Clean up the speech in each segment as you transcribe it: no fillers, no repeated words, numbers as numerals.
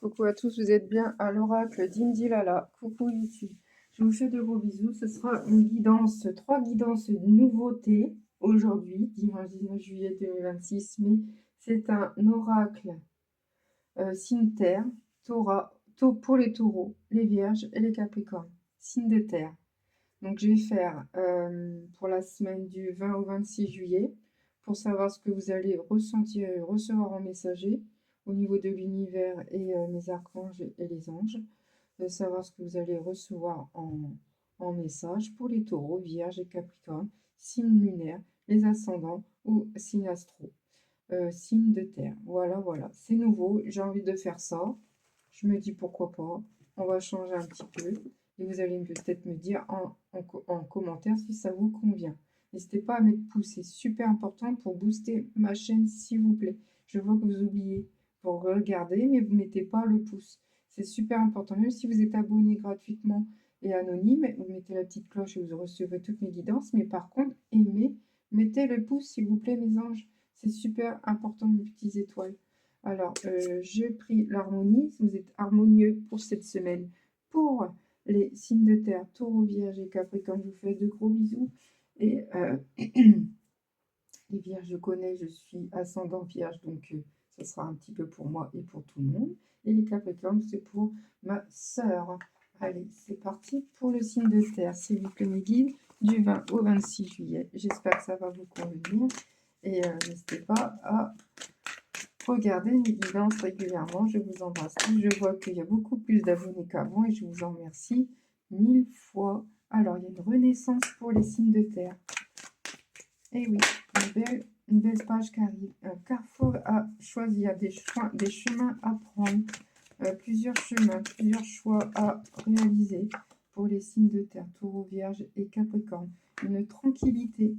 Coucou à tous, vous êtes bien à l'oracle d'Indilala. Coucou YouTube. Je vous fais de gros bisous. Ce sera une guidance, 3 guidances nouveautés aujourd'hui, dimanche 19 juillet 2026. Mais c'est un oracle signe terre, pour les taureaux, les vierges et les capricornes. Signe de terre. Donc je vais faire pour la semaine du 20 au 26 juillet pour savoir ce que vous allez ressentir et recevoir en messager au niveau de l'univers et mes archanges et les anges. Savoir ce que vous allez recevoir en message pour les taureaux, vierges et capricornes, signes lunaires, les ascendants ou signes astro, signes de terre. Voilà, c'est nouveau, j'ai envie de faire ça. Je me dis pourquoi pas, on va changer un petit peu. Et vous allez peut-être me dire en commentaire si ça vous convient. N'hésitez pas à mettre pouce, c'est super important pour booster ma chaîne, s'il vous plaît. Je vois que vous oubliez. Vous regardez, mais vous ne mettez pas le pouce. C'est super important. Même si vous êtes abonné gratuitement et anonyme, vous mettez la petite cloche et vous recevrez toutes mes guidances. Mais par contre, aimez, mettez le pouce, s'il vous plaît, mes anges. C'est super important, mes petites étoiles. Alors, je prie l'harmonie. Si vous êtes harmonieux pour cette semaine, pour les signes de terre, taureau, vierge et capricorne, je vous fais de gros bisous. Et les vierges, je connais, je suis ascendant vierge, donc ça sera un petit peu pour moi et pour tout le monde. Et les capricornes, c'est pour ma sœur. Allez, c'est parti pour le signe de terre. S'il vous plaît, mes guides, du 20 au 26 juillet. J'espère que ça va vous convenir. Et n'hésitez pas à regarder mes guidances régulièrement. Je vous embrasse tous. Je vois qu'il y a beaucoup plus d'abonnés qu'avant et je vous en remercie 1000 fois. Alors, il y a une renaissance pour les signes de terre. Et oui, une belle page qui arrive. Un carrefour à choisir, des chemins à prendre, plusieurs chemins, plusieurs choix à réaliser pour les signes de terre, taureau, vierge et capricorne. Une tranquillité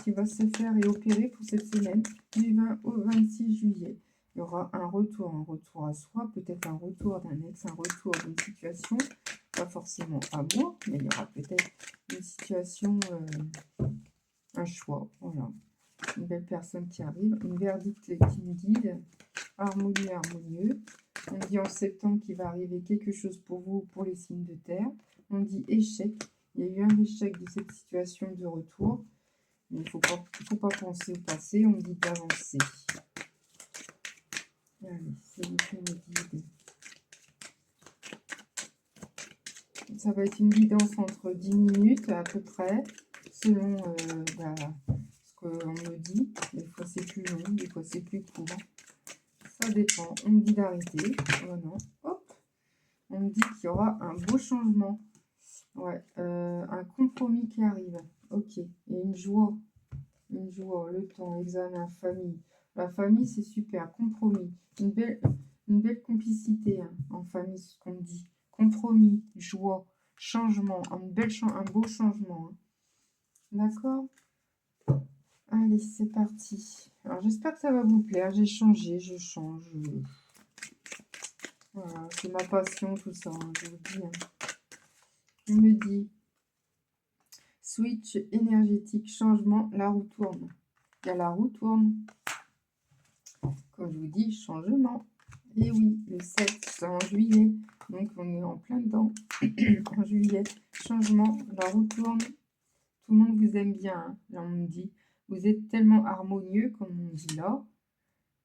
qui va se faire et opérer pour cette semaine du 20 au 26 juillet. Il y aura un retour à soi, peut-être un retour d'un ex, un retour d'une situation, pas forcément amour, mais il y aura peut-être une situation, un choix, voilà. Une belle personne qui arrive, une verdict qui me guide, harmonieux. On dit en septembre qu'il va arriver quelque chose pour vous, pour les signes de terre. On dit échec, il y a eu un échec de cette situation de retour. Mais il faut pas penser au passé, on me dit d'avancer. Allez, c'est vous qui me guide. Ça va être une guidance entre 10 minutes à peu près, selon ce qu'on me dit. Des fois c'est plus long, des fois c'est plus court. Ça dépend. On me dit d'arrêter. Voilà. Hop. On me dit qu'il y aura un beau changement. Ouais. Un compromis qui arrive. Ok. Et une joie. Une joie, le temps, l'examen, famille. La famille, c'est super. Compromis. Une belle complicité hein, en famille, ce qu'on dit. Compromis, joie, changement. Un beau changement. Hein. D'accord? Allez, c'est parti. Alors, j'espère que ça va vous plaire. J'ai changé, je change. Voilà, c'est ma passion, tout ça, hein, je vous dis. Hein. Il me dit switch énergétique, changement, la roue tourne. Il y a la roue tourne. Comme je vous dis, changement. Et oui, le 7, c'est en juillet. Donc, on est en plein dedans. En juillet, changement, la roue tourne. Tout le monde vous aime bien. Hein. Là, on me dit, vous êtes tellement harmonieux, comme on dit là.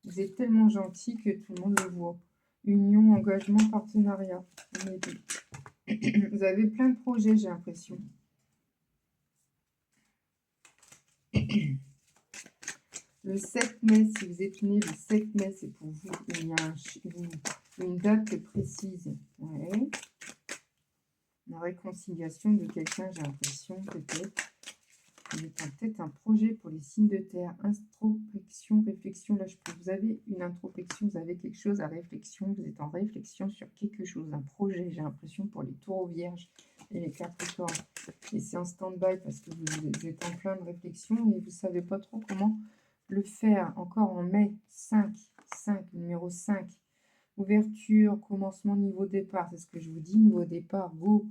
Vous êtes tellement gentil que tout le monde le voit. Union, engagement, partenariat. On me dit. Vous avez plein de projets, j'ai l'impression. Le 7 mai, si vous êtes né le 7 mai, c'est pour vous. Il y a une date précise. Ouais. La réconciliation de quelqu'un, j'ai l'impression, peut-être. Il y a peut-être un projet pour les signes de terre. Introspection, réflexion. Là, vous avez une introspection, vous avez quelque chose à réflexion. Vous êtes en réflexion sur quelque chose, un projet, j'ai l'impression, pour les taureaux vierges et les capricornes. Et c'est en stand-by parce que vous êtes en plein de réflexion et vous ne savez pas trop comment le faire. Encore en mai, 5, numéro 5. Ouverture, commencement, niveau départ. C'est ce que je vous dis, niveau départ, go.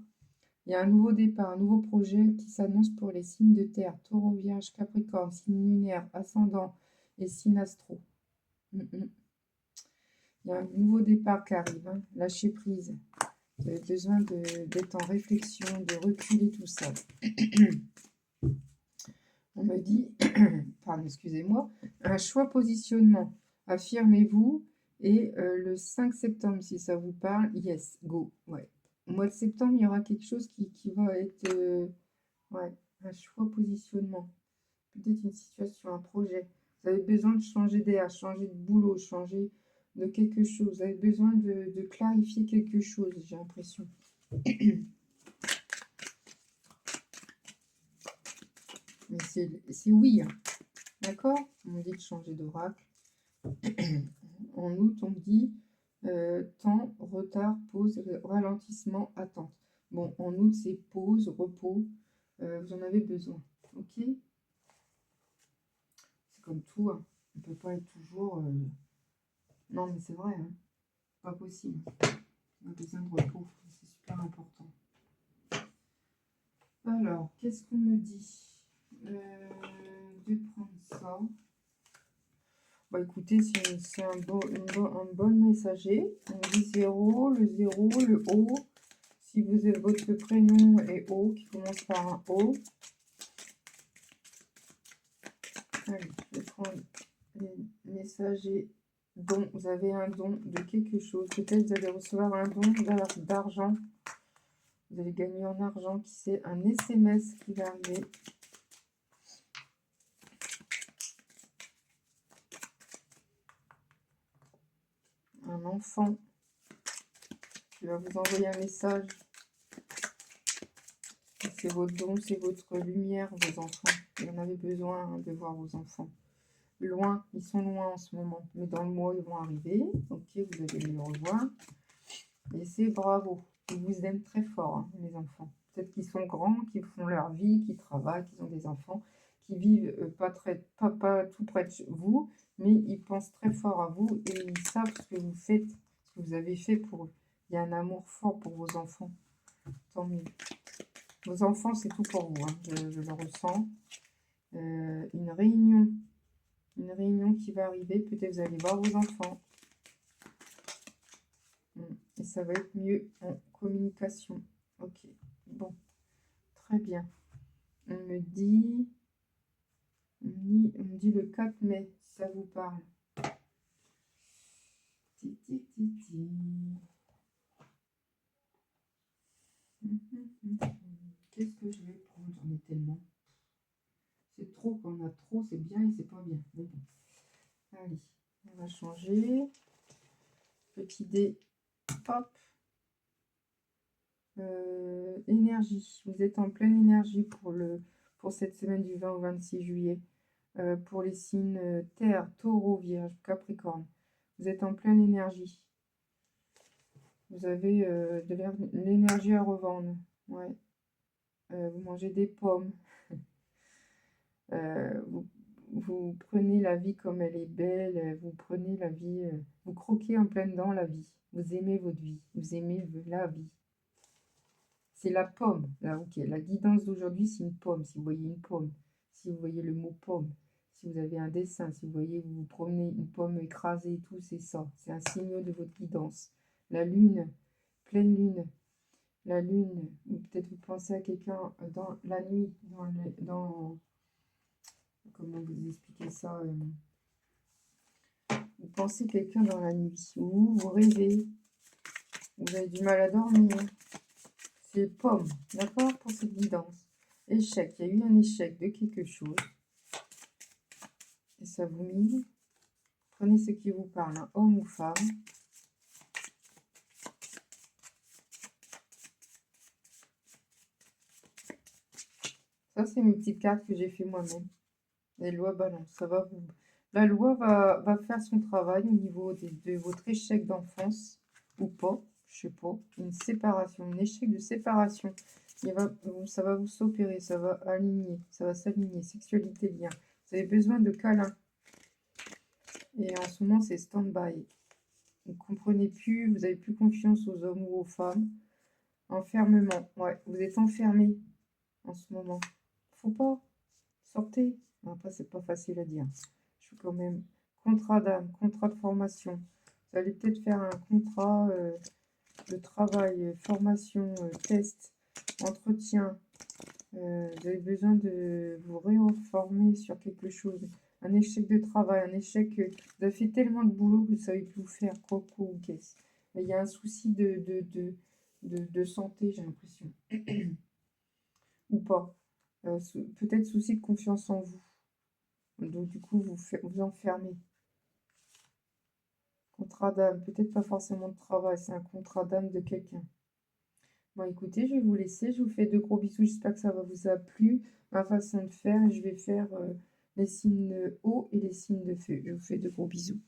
Il y a un nouveau départ, un nouveau projet qui s'annonce pour les signes de terre, taureau, vierge, capricorne, signe lunaire, ascendant et signe astro. Il y a un nouveau départ qui arrive, hein. Lâchez prise. Vous avez besoin d'être en réflexion, de reculer tout ça. On me dit, pardon, excusez-moi, un choix positionnement. Affirmez-vous. Et le 5 septembre, si ça vous parle, yes, go. Ouais. Au mois de septembre, il y aura quelque chose qui va être ouais, un choix positionnement. Peut-être une situation, un projet. Vous avez besoin de changer d'air, changer de boulot, changer de quelque chose. Vous avez besoin de clarifier quelque chose, j'ai l'impression. Mais c'est oui, hein. D'accord? On me dit de changer d'oracle. En août, on me dit temps, retard, pause, ralentissement, attente. Bon, en août, c'est pause, repos. Vous en avez besoin. Ok? C'est comme tout, hein. On ne peut pas être toujours... Non, mais c'est vrai, hein. Pas possible. On a besoin de repos. C'est super important. Alors, qu'est-ce qu'on me dit? De prendre ça. Bah écoutez, c'est un bon messager. On dit 0, le 0, le O. Si vous avez votre prénom est O, qui commence par un O. Allez, je vais prendre les messagers don. Vous avez un don de quelque chose. Peut-être vous allez recevoir un don d'argent. Vous allez gagner en argent. Qui c'est un SMS qui va arriver. Un enfant qui va vous envoyer un message. C'est votre don, c'est votre lumière, vos enfants. Vous en avez besoin de voir vos enfants. Loin, ils sont loin en ce moment, mais dans le mois, ils vont arriver. Ok, vous allez les revoir. Et c'est bravo. Ils vous aiment très fort, hein, les enfants. Peut-être qu'ils sont grands, qu'ils font leur vie, qu'ils travaillent, qu'ils ont des enfants, qui vivent pas tout près de vous, mais ils pensent très fort à vous et ils savent ce que vous faites, ce que vous avez fait pour eux. Il y a un amour fort pour vos enfants. Tant mieux. Vos enfants, c'est tout pour vous, hein. Je le ressens. Une réunion qui va arriver. Peut-être vous allez voir vos enfants. Et ça va être mieux en communication. Ok, bon, très bien. On me dit le 4 mai, si ça vous parle. Qu'est-ce que je vais prendre? J'en ai tellement. C'est trop, quand on a trop, c'est bien et c'est pas bien. Mais bon. Allez, on va changer. Petit dé, hop. Énergie. Vous êtes en pleine énergie pour cette semaine du 20 au 26 juillet. Pour les signes Terre, Taureau, Vierge, Capricorne. Vous êtes en pleine énergie. Vous avez de l'énergie à revendre. Ouais. Vous mangez des pommes. Vous prenez la vie comme elle est belle. Vous prenez la vie. Vous croquez en pleine dent la vie. Vous aimez votre vie. Vous aimez la vie. C'est la pomme. Là, ok. La guidance d'aujourd'hui, c'est une pomme. Si vous voyez une pomme. Si vous voyez le mot pomme. Si vous avez un dessin. Si vous voyez, vous promenez une pomme écrasée et tout, c'est ça. C'est un signe de votre guidance. La lune, pleine lune. La lune, ou peut-être vous pensez à quelqu'un dans la nuit, comment vous expliquer ça, vous pensez quelqu'un dans la nuit, ou vous rêvez, vous avez du mal à dormir, c'est pomme, d'accord, pour cette guidance. Échec, il y a eu un échec de quelque chose, et ça vous mine. Prenez ce qui vous parle, hein, homme ou femme. Ça, c'est mes petites cartes que j'ai fait moi-même. Les lois balance, ça va vous... La loi va faire son travail au niveau de votre échec d'enfance, ou pas, je sais pas, une séparation, un échec de séparation. Ça va vous s'opérer, ça va aligner, ça va s'aligner, sexualité, lien. Vous avez besoin de câlins. Et en ce moment, c'est stand-by. Vous ne comprenez plus, vous n'avez plus confiance aux hommes ou aux femmes. Enfermement, ouais, vous êtes enfermé en ce moment. Faut pas, sortez. Après, c'est pas facile à dire. Je suis quand même contrat d'âme, contrat de formation. Vous allez peut-être faire un contrat de travail, formation, test, entretien. Vous avez besoin de vous réformer sur quelque chose. Un échec de travail, un échec, vous avez fait tellement de boulot que vous ne savez plus où faire, quoi ou qu'est-ce. Il y a un souci de santé, j'ai l'impression. Ou pas. Peut-être souci de confiance en vous. Donc du coup, vous enfermez. Contrat d'âme, peut-être pas forcément de travail, c'est un contrat d'âme de quelqu'un. Bon, écoutez, je vais vous laisser. Je vous fais de gros bisous. J'espère que ça vous a plu, ma façon de faire. Et je vais faire les signes eau et les signes de feu. Je vous fais de gros bisous.